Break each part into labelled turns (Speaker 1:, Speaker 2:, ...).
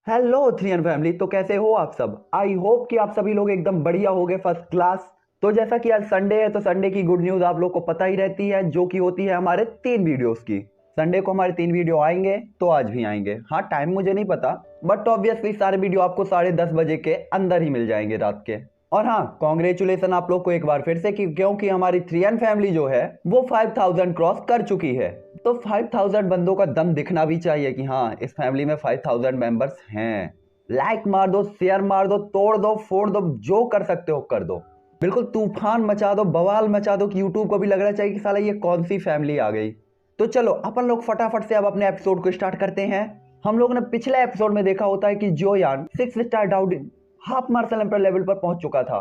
Speaker 1: Hello three family. तो कैसे हो आप सब? आई होप कि आप सभी लोग एकदम बढ़िया होगे, फर्स्ट क्लास। तो जैसा कि आज संडे है तो संडे की गुड न्यूज़ आप लोग को पता ही रहती है, जो कि होती है हमारे 3 वीडियोस की। संडे को हमारे 3 वीडियो आएंगे तो आज भी आएंगे। हाँ, टाइम मुझे नहीं पता, बट ऑब्वियसली सारे वीडियो आपको 10:30 बजे के अंदर ही मिल जाएंगे रात के। और हाँ, कॉन्ग्रेचुलेसन आप लोग को एक बार फिर से क्योंकि हमारी थ्री एन फैमिली जो है वो 5000 क्रॉस कर चुकी है। तो 5000 बंदों का दम दिखना भी चाहिए कि हाँ, इस फैमिली में 5000 मेंबर्स हैं। लाइक मार दो, शेयर मार दो, तोड़ दो, फोड़ दो, जो कर सकते हो कर दो। बिल्कुल तूफान मचा दो, बवाल मचा दो कि यूट्यूब को भी लग रहा चाहिए कि साला ये कौन सी फैमिली आ गई। तो चलो अपन लोग फटाफट से अब अपने एपिसोड को स्टार्ट करते हैं। हम लोगों ने पिछले एपिसोड में देखा होता है कि जोयान 6 स्टार डाउड हाफ मार्शल एम्पर लेवल पर पहुंच चुका था।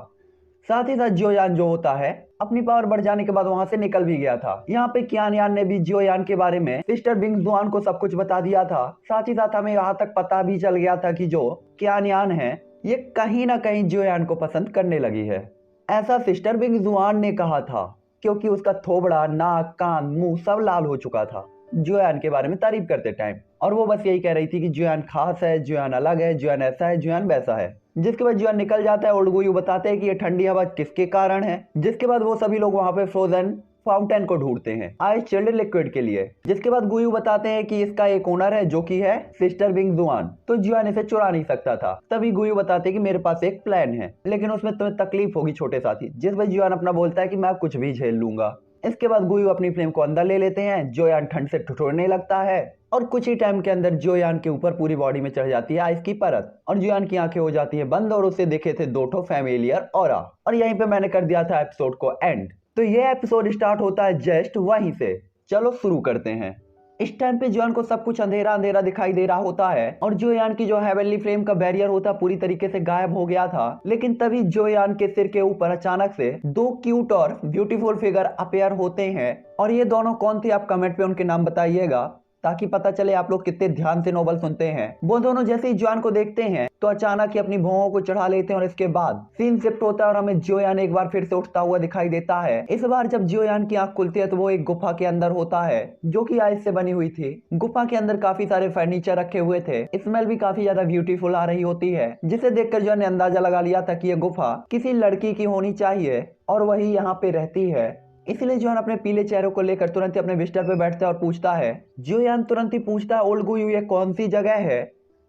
Speaker 1: साथ ही साथ जियोयान जो होता है अपनी पावर बढ़ जाने के बाद वहां से निकल भी गया था। यहाँ पे कियान यान ने भी जियोयान के बारे में सिस्टर बिंग जुआन को सब कुछ बता दिया था। साथ ही साथ हमें यहाँ तक पता भी चल गया था कि जो कियान यान है ये कहीं ना कहीं जियोयान को पसंद करने लगी है। ऐसा सिस्टर बिंग जुआन ने कहा था क्योंकि उसका थोबड़ा, नाक, कान, मुंह सब लाल हो चुका था जियोयान के बारे में तारीफ करते टाइम। और वो बस यही कह रही थी कि जियोयान खास है, जियोयान अलग है, जियोयान ऐसा है, जियोयान वैसा है। जिसके बाद जियोयान निकल जाता है और गुयू बताते हैं कि ये ठंडी हवा किसके कारण है। जिसके बाद वो सभी लोग वहां पे फ्रोजन फाउंटेन को ढूंढते हैं आइस चिल्ड लिक्विड के लिए। जिसके बाद गुयू बताते हैं कि इसका एक ओनर है जो कि है सिस्टर बिंग जुआन, तो जियोयान इसे चुरा नहीं सकता था। तभी गुयू बताते हैं कि मेरे पास एक प्लान है, लेकिन उसमें तुम्हें तकलीफ होगी छोटे साथी। जिस पर जियोयान अपना बोलता है कि मैं कुछ भी झेल लूंगा। इसके बाद गुयू अपनी फ्लेम को अंदर ले लेते हैं। जोयान ठंड से ठिठुरने लगता है और कुछ ही टाइम के अंदर जोयान के ऊपर पूरी बॉडी में चढ़ जाती है आइस की परत और जोयान की आंखें हो जाती है बंद और उसे दिखे थे 2 फैमिलियर ऑरा। और यहीं पे मैंने कर दिया था एपिसोड को एंड। तो ये एपिसोड स्टार्ट होता है जस्ट वहीं से। चलो शुरू करते हैं। इस टाइम पे जोयान को सब कुछ अंधेरा अंधेरा दिखाई दे रहा होता है और जोयान की जो हेवनली फ्लेम का बैरियर होता पूरी तरीके से गायब हो गया था। लेकिन तभी जोयान के सिर के ऊपर अचानक से 2 क्यूट और ब्यूटीफुल फिगर अपेयर होते हैं। और ये दोनों कौन थे आप कमेंट पे उनके नाम बताइएगा ताकि पता चले आप लोग कितने ध्यान से नोवेल सुनते हैं। वो दोनों जैसे ही जोयान को देखते हैं तो अचानक ही अपनी भौहों को चढ़ा लेते हैं और इसके बाद सीन शिफ्ट होता है और हमें जोयान एक बार फिर से उठता हुआ दिखाई देता है। इस बार जब जोयान की आंख खुलती है तो वो एक गुफा के अंदर होता है जो कि आइस से बनी हुई थी। गुफा के अंदर काफी सारे फर्नीचर रखे हुए थे। स्मेल भी काफी ज्यादा ब्यूटीफुल आ रही होती है, जिसे देखकर जोयान ने अंदाजा लगा लिया था कि यह गुफा किसी लड़की की होनी चाहिए और वही यहाँ पे रहती है। इसलिए जोयान अपने पीले चेहरे को लेकर तुरंत ही अपने बिस्तर पे बैठता है और पूछता है। जोयान तुरंत ही पूछता है, ओल्ड गुयू ये कौन सी जगह है?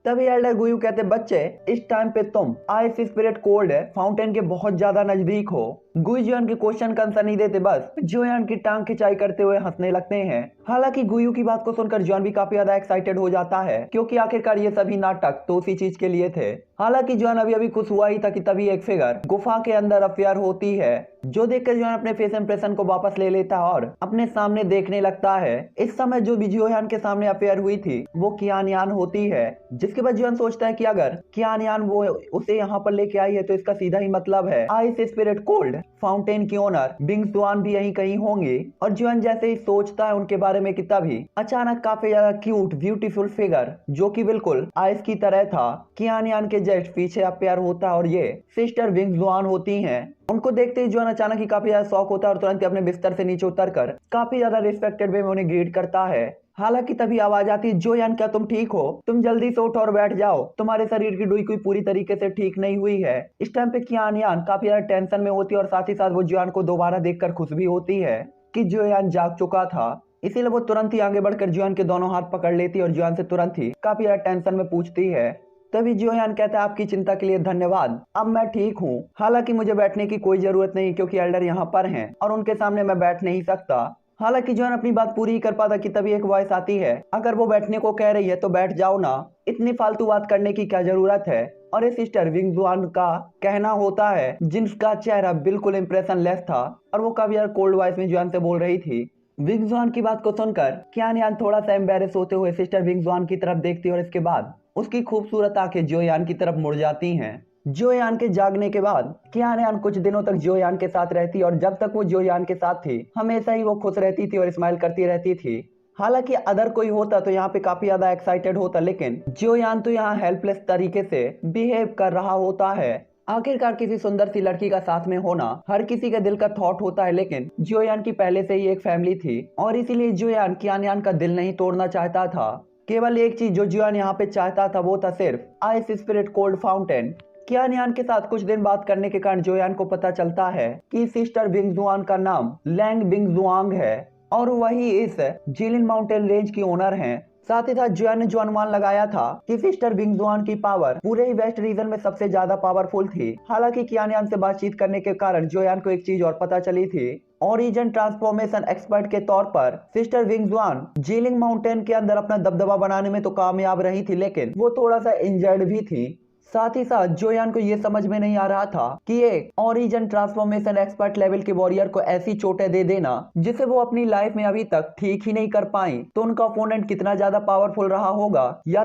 Speaker 1: तभी एल्डर गुयू कहते, बच्चे इस टाइम पे तुम आइस स्पिरिट कोल्ड है फाउंटेन के बहुत ज्यादा नजदीक हो। गुयू जोयान के क्वेश्चन का आंसर नहीं देते, बस जोयान की टांग खिंचाई करते हुए हंसने लगते हैं। हालांकि गुयू की बात को सुनकर जोयान भी काफी ज्यादा एक्साइटेड हो जाता है क्योंकि आखिरकार ये सभी नाटक तो उसी चीज के लिए थे। हालांकि जोयान अभी अभी खुश हुआ ही था कि तभी एक फिगर गुफा के अंदर अफेयर होती है, जो देखकर जोयान अपने फेस इंप्रेशन को वापस ले लेता है और अपने सामने देखने लगता है। इस समय जो भी जोयान के सामने अफेयर हुई थी वो कियान यान होती है। जिसके बाद जोयान सोचता है कि अगर कियान यान वो उसे यहाँ पर लेके आई है तो इसका सीधा ही मतलब है आइस स्पिरिट कोल्ड फाउंटेन की ओनर बिंग जुआन भी यहीं कहीं होंगी। और जोयान जैसे ही सोचता है उनके बारे में कि तभी अचानक काफी ज्यादा क्यूट ब्यूटीफुल फिगर जो कि बिल्कुल आइस की तरह था कियान यान के जस्ट पीछे अपेयर होता है और ये सिस्टर बिंग जुआन होती हैं। उनको देखते ही जोयान अचानक ही काफी ज्यादा शॉक होता है और तुरंत ही अपने बिस्तर से नीचे उतरकर काफी ज्यादा रिस्पेक्टेड वे में उन्हें ग्रीट करता है। हालांकि तभी आवाज आती है, जोयान क्या तुम ठीक हो? तुम जल्दी से उठो और बैठ जाओ, तुम्हारे शरीर की डुई कोई पूरी तरीके से ठीक नहीं हुई है। इस टाइम पे कियान यान काफी ज्यादा टेंशन में होती है और साथ ही साथ वो जोयान को दोबारा देखकर खुश भी होती है कि जोयान जाग चुका था। इसीलिए वो तुरंत ही आगे बढ़कर जोयान के दोनों हाथ पकड़ लेती है और जोयान से तुरंत ही काफी ज्यादा टेंशन में पूछती है। तभी जोयान कहता है, आपकी चिंता के लिए धन्यवाद, अब मैं ठीक हूँ। हालांकि मुझे बैठने की कोई जरूरत नहीं क्योंकि एल्डर यहाँ पर हैं और उनके सामने मैं बैठ नहीं सकता। हालांकि जोयान अपनी बात पूरी ही कर पाता कि तभी एक वॉइस आती है, अगर वो बैठने को कह रही है तो बैठ जाओ ना, इतनी फालतू बात करने की क्या जरूरत है। और ये सिस्टर बिंग जुआन का कहना होता है जिनका चेहरा बिल्कुल इंप्रेशन लेस था और वो काफी यार कोल्ड वॉइस में जोयान से बोल रही थी। बिंग जुआन की बात को सुनकर कियान यान थोड़ा सा एम्बेरस होते हुए सिस्टर बिंग जुआन की तरफ देखती है और इसके बाद उसकी खूबसूरत आंखें जोयान की तरफ मुड़ जाती हैं। जोयान के जागने के बाद कियान यान कुछ दिनों तक जोयान के साथ रहती और जब तक वो जोयान के साथ थी हमेशा ही वो खुश रहती थी और स्माइल करती रहती थी। हालांकि अदर कोई होता तो यहाँ पे काफी ज्यादा एक्साइटेड होता, लेकिन जोयान तो यहाँ हेल्पलेस तरीके से बिहेव कर रहा होता है। आखिरकार किसी सुंदर सी लड़की का साथ में होना हर किसी के दिल का थॉट होता है, लेकिन जोयान की पहले से ही एक फैमिली थी और इसीलिए जोयान कियान यान का दिल नहीं तोड़ना चाहता था। केवल एक चीज जो जुआन यहाँ पे चाहता था वो था सिर्फ आइस स्पिरिट कोल्ड फाउंटेन। कियान के साथ कुछ दिन बात करने के कारण जोयान को पता चलता है कि सिस्टर बिंगजुआन का नाम लैंग बिंगजुआंग है और वही इस जिलिन माउंटेन रेंज की ओनर हैं। साथ ही साथ जोयान ने जो अनुमान लगाया था कि सिस्टर बिंगजुआन की पावर पूरे ही वेस्ट रीजन में सबसे ज्यादा पावरफुल थी। हालांकि कियान से बातचीत करने के कारण जोयान को एक चीज और पता चली थी। ओरिजिन ट्रांसफॉर्मेशन एक्सपर्ट के तौर पर सिस्टर विंगजुआन जीलिंग माउंटेन के अंदर अपना दबदबा बनाने में तो कामयाब रही थी, लेकिन वो थोड़ा सा इंजर्ड भी थी। साथ ही साथ जोयान को ये समझ में नहीं आ रहा था कि एक ओरिजिन ट्रांसफॉर्मेशन एक्सपर्ट लेवल के वॉरियर को ऐसी चोटें दे देना जिसे वो अपनी लाइफ में अभी तक ठीक ही नहीं कर पाई, तो उनका ओपोनेंट कितना ज्यादा पावरफुल रहा होगा या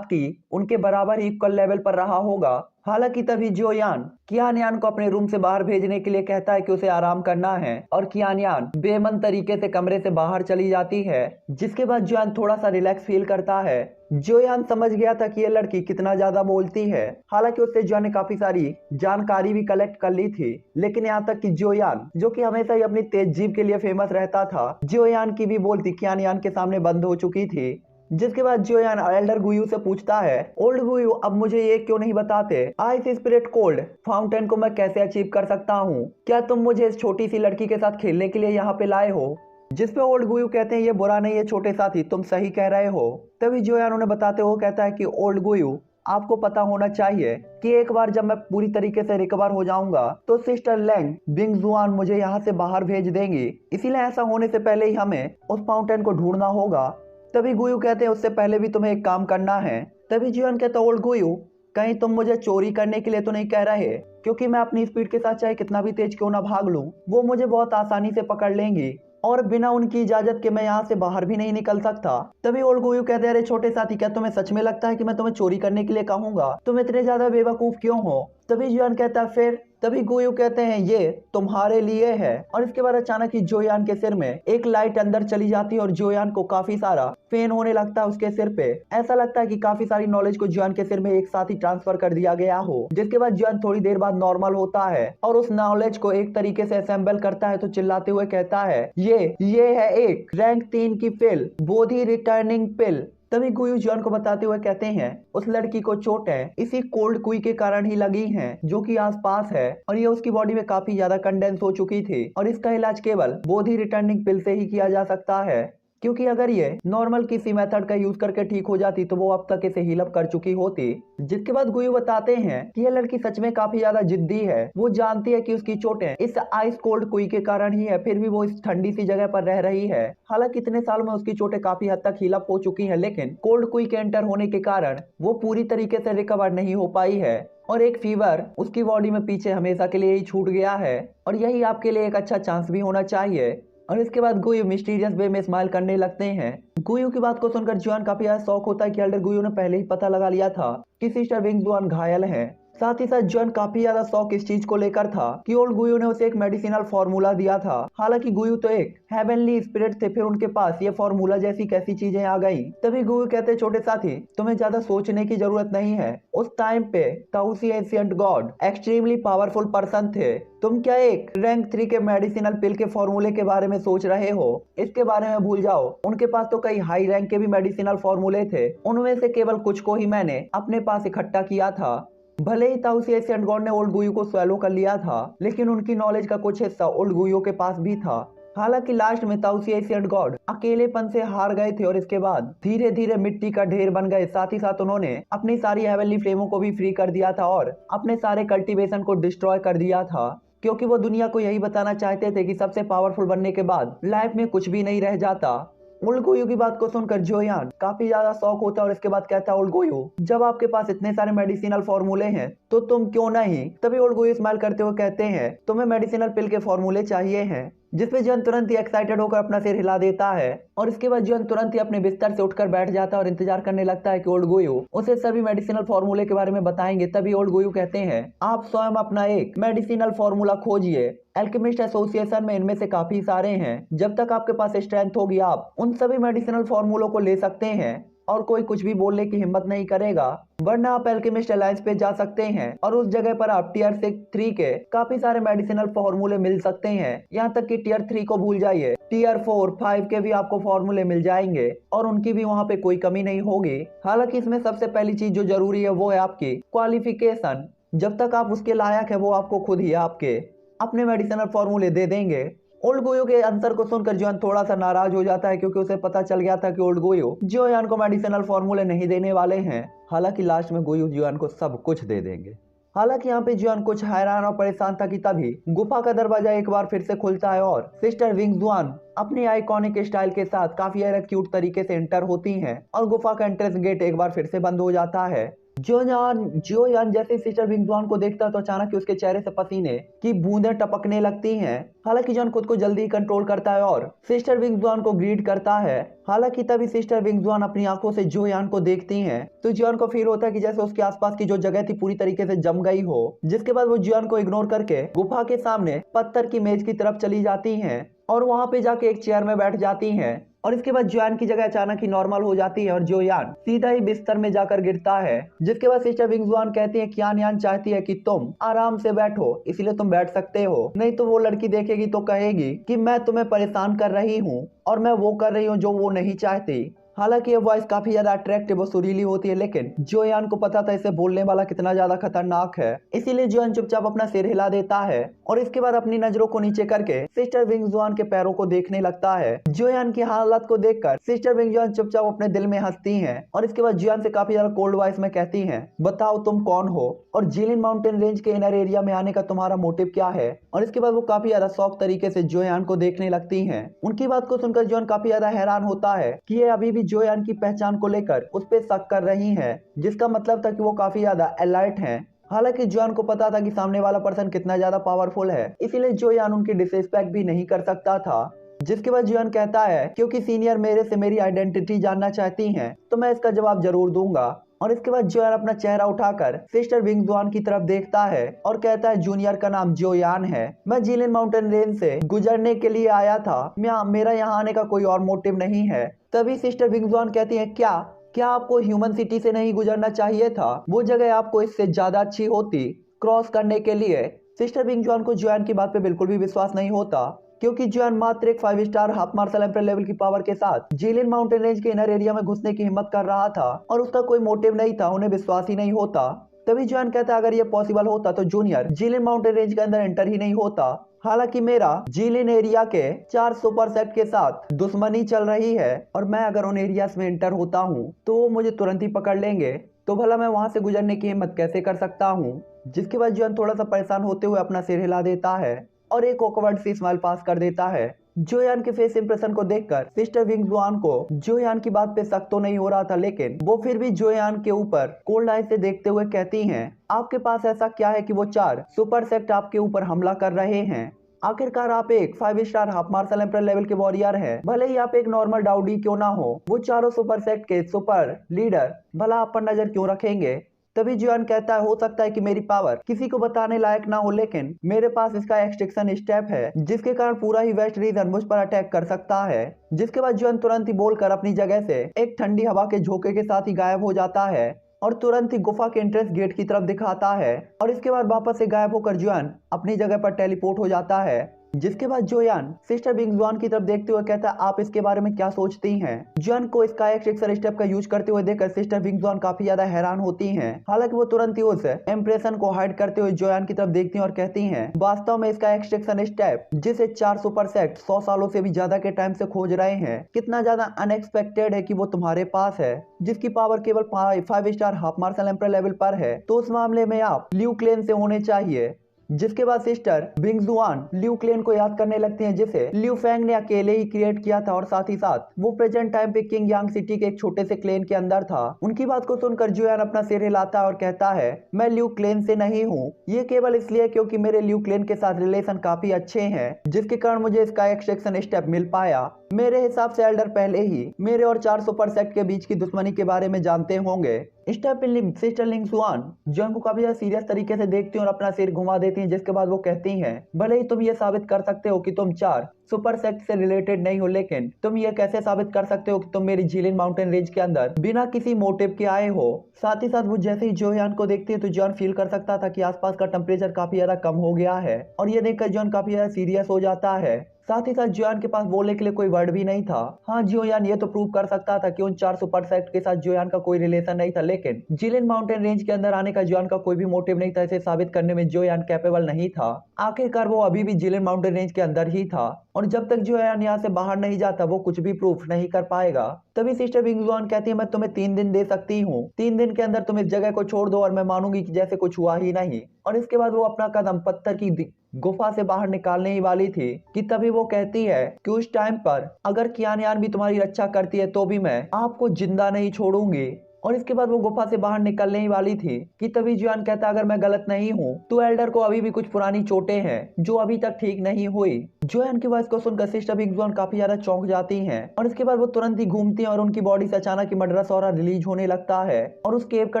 Speaker 1: कि उनके बराबर इक्वल लेवल पर रहा होगा। हालांकि तभी जोयान कियान को अपने रूम से बाहर भेजने के लिए कहता है कि उसे आराम करना है और कियान बेमन तरीके से कमरे से बाहर चली जाती है, जिसके बाद जोयान थोड़ा सा रिलैक्स फील करता है। जोयान समझ गया था कि ये लड़की कितना ज्यादा बोलती है। हालांकि उससे जोयान ने काफी सारी जानकारी भी कलेक्ट कर ली थी, लेकिन यहाँ तक कि जोयान जो कि हमेशा ही अपनी तेज जीभ के लिए फेमस रहता था, जोयान की भी बोलती कियान के सामने बंद हो चुकी थी। जिसके बाद जोयान एल्डर गुयू से पूछता है, ओल्ड गुयू अब मुझे ये क्यों नहीं बताते आइस स्पिरिट कोल्ड फाउंटेन को मैं कैसे अचीव कर सकता हूँ? क्या तुम मुझे इस छोटी सी लड़की के साथ खेलने के लिए यहाँ पे लाए हो? जिसपे ओल्ड गुयू कहते हैं ये बुरा नहीं है छोटे साथी, तुम सही कह रहे हो। तभी जोयान उन्हें बताते हुए कहता है कि ओल्ड गुयू आपको पता होना चाहिए कि एक बार जब मैं पूरी तरीके से रिकवर हो जाऊंगा तो सिस्टर लैंग बिंगजुआन मुझे यहाँ से बाहर भेज देंगी, इसीलिए ऐसा होने से पहले ही हमें उस फाउंटेन को ढूंढना होगा। तभी गुयू कहते हैं उससे पहले भी तुम्हें एक काम करना है। तभी जोयान कहता है, ओल्ड गुयू कहीं तुम मुझे चोरी करने के लिए तो नहीं कह रहे? क्योंकि मैं अपनी स्पीड के साथ चाहे कितना भी तेज क्यों ना भाग लूं, वो मुझे बहुत आसानी से पकड़ लेंगी और बिना उनकी इजाजत के मैं यहाँ से बाहर भी नहीं निकल सकता। तभी ओल्ड गुयू कहते हैं, अरे छोटे साथी क्या तुम्हें सच में लगता है कि मैं तुम्हें चोरी करने के लिए कहूंगा? तुम इतने ज्यादा बेवकूफ क्यों हो? तभी जोयान कहता है फिर। तभी गुयू कहते हैं ये तुम्हारे लिए है। और इसके बाद अचानक ही जोयान के सिर में एक लाइट अंदर चली जाती है और जोयान को काफी सारा पेन होने लगता है उसके सिर पे। ऐसा लगता है कि काफी सारी नॉलेज को जोयान के सिर में एक साथ ही ट्रांसफर कर दिया गया हो। जिसके बाद जोयान थोड़ी देर बाद नॉर्मल होता है और उस नॉलेज को एक तरीके से असेंबल करता है, तो चिल्लाते हुए कहता है ये है एक रैंक 3 की पिल, बोधी रिटर्निंग पिल। तभी गुयू जोयान को बताते हुए कहते हैं उस लड़की को चोटें इसी कोल्ड कुई के कारण ही लगी हैं जो कि आसपास है और ये उसकी बॉडी में काफी ज्यादा कंडेंस हो चुकी थी और इसका इलाज केवल बोधी रिटर्निंग पिल से ही किया जा सकता है, क्योंकि अगर ये नॉर्मल किसी मेथड का यूज करके ठीक हो जाती तो वो अब तक इसे हील अप कर चुकी होती। जिसके बाद गुयू बताते हैं कि ये लड़की सच में काफी ज्यादा जिद्दी है। वो जानती है कि उसकी चोटें इस आइस कोल्ड कुई के कारण ही है, फिर भी वो इस ठंडी सी जगह पर रह रही है। हालांकि इतने सालों में उसकी चोटें काफी हद तक हील अप हो चुकी है, लेकिन कोल्ड कुई के एंटर होने के कारण वो पूरी तरीके से रिकवर नहीं हो पाई है और एक फीवर उसकी बॉडी में पीछे हमेशा के लिए ही छूट गया है और यही आपके लिए एक अच्छा चांस भी होना चाहिए। और इसके बाद गुयू मिस्टीरियस वे में स्माइल करने लगते हैं। गुयू की बात को सुनकर जोयान काफी ज्यादा शौक होता है कि एल्डर गुयू ने पहले ही पता लगा लिया था कि सिस्टर विंगजुआन घायल है। साथ ही साथ जोयान काफी ज्यादा शौक इस चीज को लेकर था कि ओल्ड गुयू ने उसे एक मेडिसिनल फार्मूला दिया था। हालांकि गुयू तो एक हेवनली स्पिरिट थे, फिर उनके पास ये फार्मूला जैसी कैसी चीजें आ गई। तभी गुयू कहते छोटे साथी तुम्हें ज्यादा सोचने की जरूरत नहीं है। उस टाइम पे ताउसी ancient god extremely powerful person थे। तुम क्या एक रैंक 3 के मेडिसिनल पिल के फॉर्मूले के बारे में सोच रहे हो? इसके बारे में भूल जाओ। उनके पास तो कई हाई रैंक के भी मेडिसिनल फॉर्मूले थे, उनमें से केवल कुछ को ही मैंने अपने पास इकट्ठा किया था। भले ही ताउसी एंशिएंट गॉड ने ओल्ड गुयू को स्वैलो कर लिया था, लेकिन उनकी नॉलेज का कुछ हिस्सा ओल्ड गुयू के पास भी था। हालांकि लास्ट में ताउसी एंशिएंट गॉड अकेलेपन से हार गए थे और इसके बाद धीरे धीरे मिट्टी का ढेर बन गए। साथ ही साथ उन्होंने अपनी सारी हेवनली फ्लेमों को भी फ्री कर दिया था और अपने सारे कल्टीवेशन को डिस्ट्रॉय कर दिया था, क्योंकि वो दुनिया को यही बताना चाहते थे कि सबसे पावरफुल बनने के बाद लाइफ में कुछ भी नहीं रह जाता। ओल्ड गुयू की बात को सुनकर जोयान काफी ज्यादा शौक होता है और इसके बाद कहता है, ओल्ड गुयू जब आपके पास इतने सारे मेडिसिनल फॉर्मूले हैं तो तुम क्यों नहीं? तभी ओल्ड गुयू स्माइल करते हुए कहते हैं तुम्हें मेडिसिनल पिल के फॉर्मूले चाहिए हैं। जिसपे जोयान तुरंत ही एक्साइटेड होकर अपना सिर हिला देता है और इसके बाद जोयान तुरंत ही अपने बिस्तर से उठकर बैठ जाता है और इंतजार करने लगता है कि ओल्ड गुयू उसे सभी मेडिसिनल फॉर्मूले के बारे में बताएंगे। तभी ओल्ड गुयू कहते हैं आप स्वयं अपना एक मेडिसिनल फॉर्मूला खोजिए। एल्केमिस्ट एसोसिएशन में इनमें से काफी सारे हैं। जब तक आपके पास स्ट्रेंथ होगी आप उन सभी मेडिसिनल फॉर्मूलों को ले सकते हैं। और कोई कुछ भी बोलने की हिम्मत नहीं करेगा, वरना आप अल्केमिस्ट अलायंस पे जा सकते हैं और उस जगह पर आप टीयर 3 के काफी सारे मेडिसिनल फॉर्मूले मिल सकते हैं। यहाँ तक कि टीयर 3 को भूल जाइए, टीयर 4, 5 के भी आपको फॉर्मूले मिल जाएंगे और उनकी भी वहाँ पे कोई कमी नहीं होगी। हालांकि इसमें सबसे पहली चीज जो जरूरी है वो है आपकी क्वालिफिकेशन। जब तक आप उसके लायक है वो आपको खुद ही आपके अपने मेडिसिनल फॉर्मूले दे देंगे। ओल्ड गोयो के आंसर को सुनकर जोयान थोड़ा सा नाराज हो जाता है, क्योंकि उसे पता चल गया था कि ओल्ड गोयो जोयान को मेडिसिनल फॉर्मूले नहीं देने वाले हैं। हालांकि लास्ट में गोयो जोयान को सब कुछ दे देंगे। हालांकि यहाँ पे जोयान कुछ हैरान और परेशान था कि तभी गुफा का दरवाजा एक बार फिर से खुलता है और सिस्टर विंग जुआन अपनी आइकॉनिक स्टाइल के साथ काफी क्यूट तरीके से एंटर होती हैं और गुफा का एंट्रेंस गेट एक बार फिर से बंद हो जाता है। जोयान जैसे सिस्टर विंग जुआन को देखता है तो अचानक ही उसके चेहरे से पसीने की बूंदें टपकने लगती हैं। हालांकि जॉन खुद को जल्दी कंट्रोल करता है और सिस्टर विंग जुआन को ग्रीट करता है। हालांकि तभी सिस्टर विंग जुआन अपनी आंखों से जोयान को देखती हैं तो जॉन को फील होता है कि जैसे उसके आसपास की जो जगह थी पूरी तरीके से जम गई हो। जिसके बाद वो जॉन को इग्नोर करके गुफा के सामने पत्थर की मेज की तरफ चली जाती हैं और वहां पे जाके एक चेयर में बैठ जाती हैं और इसके बाद जोयान की जगह अचानक ही नॉर्मल हो जाती है और जोयान सीधा ही बिस्तर में जाकर गिरता है। जिसके बाद सिस्टर विंग जुआन कहती है कि यान चाहती है कि तुम आराम से बैठो, इसलिए तुम बैठ सकते हो, नहीं तो वो लड़की देखेगी तो कहेगी कि मैं तुम्हें परेशान कर रही हूँ और मैं वो कर रही हूँ जो वो नहीं चाहती। हालांकि ये वॉइस काफी ज्यादा अट्रैक्टिव और सुरीली होती है, लेकिन जोयान को पता था इसे बोलने वाला कितना ज्यादा खतरनाक है, इसीलिए जोयान चुपचाप अपना सिर हिला देता है और इसके बाद अपनी नजरों को नीचे करके सिस्टर विंग जुआन के पैरों को देखने लगता है। जोयान की हालत को देखकर सिस्टर विंग जुआन चुपचाप अपने दिल में हंसती हैं और इसके बाद जोयान से काफी ज्यादा कोल्ड वॉइस में कहती हैं, बताओ तुम कौन हो और जीलिन माउंटेन रेंज के इनर एरिया में आने का तुम्हारा मोटिव क्या है। और इसके बाद वो काफी ज्यादा शौक तरीके से जोयान को देखने लगती हैं। उनकी बात को सुनकर जोयान काफी ज्यादा हैरान होता है कि ये अभी भी जोयान की पहचान को लेकर उस पर शक कर रही हैं, जिसका मतलब था कि वो काफी ज्यादा अलर्ट हैं। हालांकि जोयान को पता था कि सामने वाला पर्सन कितना ज्यादा पावरफुल है, इसीलिए जोयान उनकी डिसरिस्पेक्ट भी नहीं कर सकता था। जिसके बाद जोयान कहता है क्योंकि सीनियर मेरे से मेरी आइडेंटिटी जानना चाहती हैं तो मैं इसका जवाब जरूर दूंगा। और इसके बाद जोयान अपना चेहरा उठाकर सिस्टर विंग जुआन की तरफ देखता है और कहता है जूनियर का नाम जोयान है, मैं जीलिन माउंटेन रेंज से गुजरने के लिए आया था, मेरा यहाँ आने का कोई और मोटिव नहीं है। तभी सिस्टर विंग जुआन कहती है क्या आपको ह्यूमन सिटी से नहीं गुजरना चाहिए था, वो जगह आपको इससे ज्यादा अच्छी होती क्रॉस करने के लिए। सिस्टर विंग जुआन को जोयान की बात पे बिल्कुल भी विश्वास नहीं होता, क्योंकि जोयान मात्र एक 5 star half martial emperor level की पावर के साथ जीलिन माउंटेन रेंज के इनर एरिया में घुसने की हिम्मत कर रहा था और उसका कोई मोटिव नहीं था, उन्हें विश्वास ही नहीं होता। तभी जोयान कहता है अगर ये पॉसिबल होता तो जूनियर जीलिन माउंटेन रेंज के अंदर एंटर ही नहीं होता। हालांकि मेरा जीलिन एरिया के 4 सुपर सेट के साथ दुश्मनी चल रही है और मैं अगर उन एरियाज में एंटर होता हूँ तो वो मुझे तुरंत ही पकड़ लेंगे, तो भला मैं वहां से गुजरने की हिम्मत कैसे कर सकता हूँ। जिसके बाद जोयान थोड़ा सा परेशान होते हुए अपना सिर हिला देता है और एक ऑकवर्ड सी स्माइल पास कर देता है। जोयान के फेस इंप्रेशन को देखकर सिस्टर विंग जुआन को जोयान की बात पे शक तो नहीं हो रहा था, लेकिन वो फिर भी जोयान के ऊपर कोल्ड आई से देखते हुए कहती हैं, आपके पास ऐसा क्या है कि वो 4 सुपर सेट आपके ऊपर हमला कर रहे हैं। आखिरकार आप एक 5 star half martial emperor level के वॉरियर हैं, भले ही आप एक नॉर्मल डाउडी क्यों ना हो, वो चारों सुपर सेट के सुपर लीडर भला आप पर नजर क्यों रखेंगे। तभी जोयान कहता है हो सकता है कि मेरी पावर किसी को बताने लायक ना हो, लेकिन मेरे पास इसका एक्सट्रैक्शन स्टेप है जिसके कारण पूरा ही वेस्ट रीजन मुझ पर अटैक कर सकता है। जिसके बाद जोयान तुरंत ही बोलकर अपनी जगह से एक ठंडी हवा के झोंके के साथ ही गायब हो जाता है और तुरंत ही गुफा के एंट्रेंस गेट की तरफ दिखाता है और इसके बाद वापस से गायब होकर जोयान अपनी जगह पर टेलीपोर्ट हो जाता है। जिसके बाद जोयान सिस्टर विंग जुआन की तरफ देखते हुए कहता है आप इसके बारे में क्या सोचती हैं। जोयान को इसका एक्सट्रैक्शन स्टेप का यूज करते हुए देखकर सिस्टर विंग जुआन काफी ज्यादा हैरान होती हैं। हालांकि वो तुरंत ही उस इंप्रेशन को हाइड करते हुए जोयान की तरफ देखती हैं और कहती हैं वास्तव में इसका एक्सट्रैक्शन स्टेप जिसे 4 सुपर सेट 100 सालों से भी ज्यादा के टाइम से खोज रहे हैं, कितना ज्यादा अनएक्सपेक्टेड है कि वो तुम्हारे पास है, जिसकी पावर केवल 5 star half martial emperor level पर है, तो उस मामले में आप ल्यू क्लेन से होने चाहिए। जिसके बाद सिस्टर विंग जुआन ल्यू क्लेन को याद करने लगती हैं जिसे ल्यू फेंग ने अकेले ही क्रिएट किया था और साथ ही साथ वो प्रेजेंट टाइम पे किंग यांग सिटी के एक छोटे से क्लेन के अंदर था। उनकी बात को सुनकर जोयान अपना सिर हिलाता है और कहता है मैं ल्यू क्लेन से नहीं हूँ, ये केवल इसलिए क्योंकि मेरे ल्यू क्लेन के साथ रिलेशन काफी अच्छे हैं, जिसके कारण मुझे इसका एक्सट्रैक्शन स्टेप मिल पाया। मेरे हिसाब से एल्डर पहले ही मेरे और 4 सुपर सेट के बीच की दुश्मनी के बारे में जानते होंगे। सिस्टर विंग जुआन जोयान को काफी ज्यादा सीरियस तरीके से देखती हैं और अपना सिर घुमा देती हैं। जिसके बाद वो कहती हैं भले ही तुम ये साबित कर सकते हो कि तुम 4 सुपर सेट से रिलेटेड नहीं हो, लेकिन तुम ये कैसे साबित कर सकते हो कि तुम मेरी झीलिन माउंटेन रेंज के अंदर बिना किसी मोटिव के आए हो? साथ ही साथ वो जैसे ही जोयान को देखती है तो जॉन फील कर सकता था कि आसपास का टेम्परेचर काफी ज्यादा कम हो गया है, और ये देखकर जॉन काफी ज्यादा सीरियस हो जाता है। साथ ही साथ जोयान के पास बोलने के लिए कोई वर्ड भी नहीं था। हाँ, जोयान ये तो प्रूव कर सकता था कि उन 4 सुपर सेट के साथ जोयान का कोई रिलेशन नहीं था, लेकिन झीलिन माउंटेन रेंज के अंदर आने का जोयान का कोई भी मोटिव नहीं था। इसे साबित करने में जोयान कैपेबल नहीं था। आखिरकार वो अभी भी झीलिन माउंटेन रेंज के अंदर ही था, और जब तक जोयान यहाँ से बाहर नहीं जाता वो कुछ भी प्रूफ नहीं कर पाएगा। तभी सिस्टर विंगजुआन कहती है, मैं तुम्हें 3 दिन दे सकती हूँ, 3 दिन के अंदर तुम इस जगह को छोड़ दो और मैं मानूंगी कि जैसे कुछ हुआ ही नहीं। और इसके बाद वो अपना कदम पत्थर की गुफा से बाहर निकालने ही वाली थी कि तभी वो कहती है कि उस टाइम पर अगर कियान भी तुम्हारी रक्षा करती है तो भी मैं आपको जिंदा नहीं छोड़ूंगी। और इसके बाद वो गुफा से बाहर निकलने ही वाली थी कि तभी जोयान कहता, अगर मैं गलत नहीं हूँ तो एल्डर को अभी भी कुछ पुरानी चोटें हैं जो अभी तक ठीक नहीं हुई। जोयान की वॉइस को सुनकर सिस्टर विंगजुआन काफी ज्यादा चौंक जाती हैं, और इसके बाद वो तुरंत ही घूमती हैं और उनकी बॉडी से अचानक ही मडरा सौरा रिलीज होने लगता है, और उस केव का